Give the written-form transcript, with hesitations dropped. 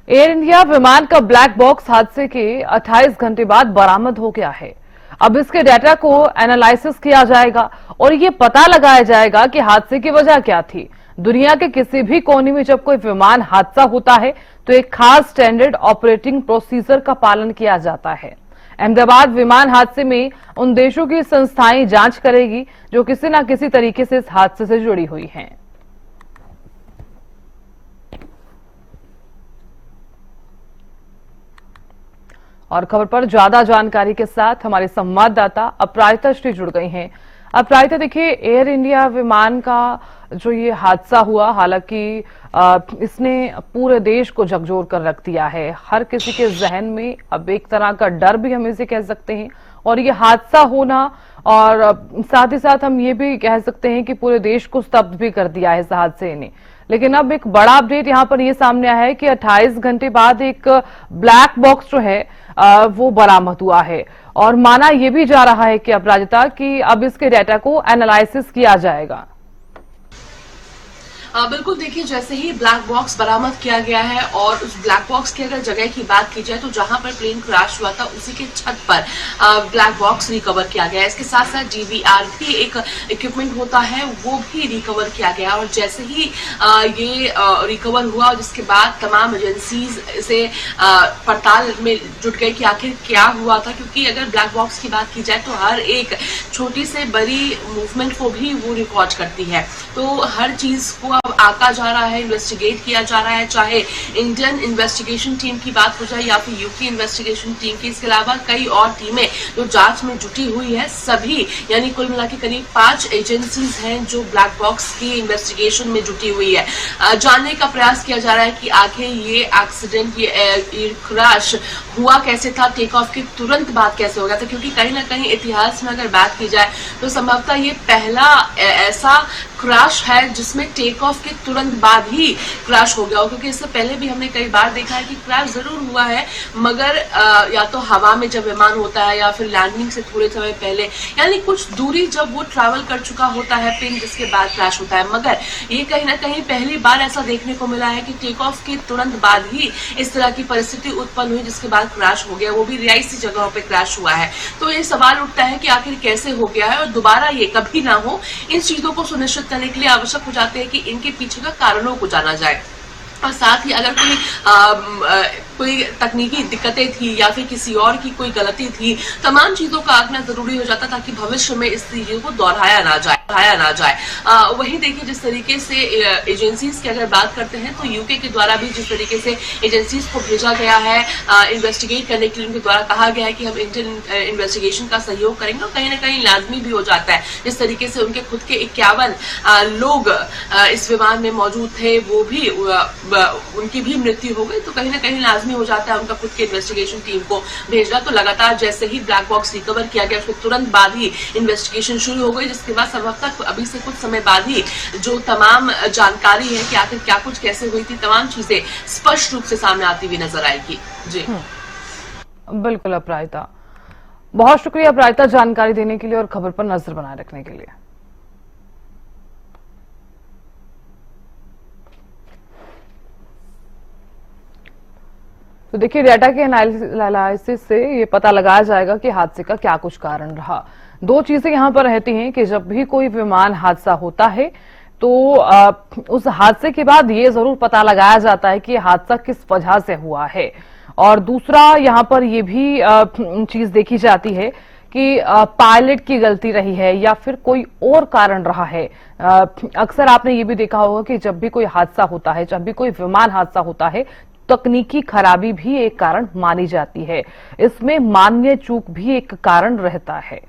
Air India विमान का black box हादसे के 28 घंटे बाद बरामद हो गया है। अब इसके डाटा को एनालिसिस किया जाएगा और ये पता लगाया जाएगा कि हादसे की वजह क्या थी। दुनिया के किसी भी कोने में जब कोई विमान हादसा होता है तो एक खास स्टैंडर्ड ऑपरेटिंग प्रोसीजर का पालन किया जाता है। अहमदाबाद विमान हादसे में उन देशों की संस्थाएं जांच करेगी जो किसी न किसी तरीके से इस हादसे से जुड़ी हुई हैं। और खबर पर ज्यादा जानकारी के साथ हमारे संवाददाता अपराजिता श्री जुड़ गई हैं। अपराजिता, देखिए, एयर इंडिया विमान का जो ये हादसा हुआ, हालांकि इसने पूरे देश को झकझोर कर रख दिया है। हर किसी के जहन में अब एक तरह का डर भी हम इसे कह सकते हैं, और ये हादसा होना और साथ ही साथ हम ये भी कह सकते हैं कि पूरे देश को स्तब्ध भी कर दिया है इस हादसे ने। लेकिन अब एक बड़ा अपडेट यहां पर ये सामने आया है कि 28 घंटे बाद एक ब्लैक बॉक्स जो है वो बरामद हुआ है, और माना यह भी जा रहा है कि अपराजिता कि अब इसके डाटा को एनालिसिस किया जाएगा। बिल्कुल, देखिए, जैसे ही ब्लैक बॉक्स बरामद किया गया है और उस ब्लैक बॉक्स की अगर जगह की बात की जाए तो जहां पर प्लेन क्रैश हुआ था उसी के छत पर ब्लैक बॉक्स रिकवर किया गया है। इसके साथ साथ डीवीआर भी एक इक्विपमेंट होता है, वो भी रिकवर किया गया। और जैसे ही ये रिकवर हुआ और जिसके बाद तमाम एजेंसीज से पड़ताल में जुट गई कि आखिर क्या हुआ था, क्योंकि अगर ब्लैक बॉक्स की बात की जाए तो हर एक छोटी से बड़ी मूवमेंट को भी वो रिकॉर्ड करती है। तो हर चीज को अब आका जा रहा है, इन्वेस्टिगेट किया जा रहा है, चाहे इंडियन इन्वेस्टिगेशन टीम की बात हो जाए या फिर यूके इन्वेस्टिगेशन टीम की। इसके अलावा कई और टीमें जो जांच में जुटी हुई है, सभी यानी कुल मिला के करीब 5 एजेंसीज हैं जो ब्लैक बॉक्स की इन्वेस्टिगेशन में जुटी हुई है। जानने का प्रयास किया जा रहा है कि आखिर ये एक्सीडेंट, ये क्रैश हुआ कैसे था, टेक ऑफ के तुरंत बाद कैसे हो गया था, क्योंकि कहीं ना कहीं इतिहास में अगर बात की जाए तो संभवतः ये पहला ऐसा क्रैश है जिसमें टेक ऑफ के तुरंत बाद ही क्रैश हो गया हो। क्योंकि इससे पहले भी हमने कई बार देखा है कि क्रैश जरूर हुआ है, मगर या तो हवा में जब विमान होता है या फिर लैंडिंग से थोड़े समय पहले, यानी कुछ दूरी जब वो ट्रैवल कर चुका होता है प्लेन, जिसके बाद क्रैश होता है। मगर ये कहीं ना कहीं पहली बार ऐसा देखने को मिला है कि टेक ऑफ के तुरंत बाद ही इस तरह की परिस्थिति उत्पन्न हुई जिसके बाद क्रैश हो गया, वो भी रिहायशी जगहों पे क्रैश हुआ है। तो ये सवाल उठता है कि आखिर कैसे हो गया है और दोबारा ये कभी ना हो। इन चीजों को सुनिश्चित करने के लिए आवश्यक हो जाते हैं कि इनके पीछे का कारणों को जाना जाए, और साथ ही अगर कोई तकनीकी दिक्कतें थी या फिर किसी और की कोई गलती थी, तमाम चीजों का आंकना जरूरी हो जाता ताकि भविष्य में इस चीजों को दोहराया ना जाए। वहीं देखिए, जिस तरीके से एजेंसीज की अगर बात करते हैं तो यूके के द्वारा भी जिस तरीके से एजेंसीज को भेजा गया है इन्वेस्टिगेट करने के लिए, उनके द्वारा कहा गया है कि हम इंडियन इन्वेस्टिगेशन का सहयोग करेंगे, और कहीं ना कहीं लाजमी भी हो जाता है। जिस तरीके से उनके खुद के 51 लोग इस विमान में मौजूद थे, वो भी उनकी भी मृत्यु हो गई, तो कहीं ना कहीं लाजमी हो जाता है उनका खुद के इन्वेस्टिगेशन टीम को भेजना। तो लगातार जैसे ही ब्लैक बॉक्स रिकवर किया गया उसके तुरंत बाद ही इन्वेस्टिगेशन शुरू हो गई, जिसके बाद संभवतः अभी से कुछ समय बाद ही जो तमाम जानकारी है कि आखिर क्या कुछ कैसे हुई थी, तमाम चीजें स्पष्ट रूप से सामने आती हुई नजर आएगी। जी बिल्कुल अपराजिता, बहुत शुक्रिया अपराजिता जानकारी देने के लिए और खबर पर नजर बनाए रखने के लिए। तो देखिए, डाटा के एनालिसिस से ये पता लगाया जाएगा कि हादसे का क्या कुछ कारण रहा। दो चीजें यहां पर रहती हैं कि जब भी कोई विमान हादसा होता है तो उस हादसे के बाद ये जरूर पता लगाया जाता है कि हादसा किस वजह से हुआ है, और दूसरा यहां पर ये भी चीज देखी जाती है कि पायलट की गलती रही है या फिर कोई और कारण रहा है। अक्सर आपने ये भी देखा होगा कि जब भी कोई हादसा होता है, जब भी कोई विमान हादसा होता है, तकनीकी खराबी भी एक कारण मानी जाती है। इसमें मानवीय चूक भी एक कारण रहता है।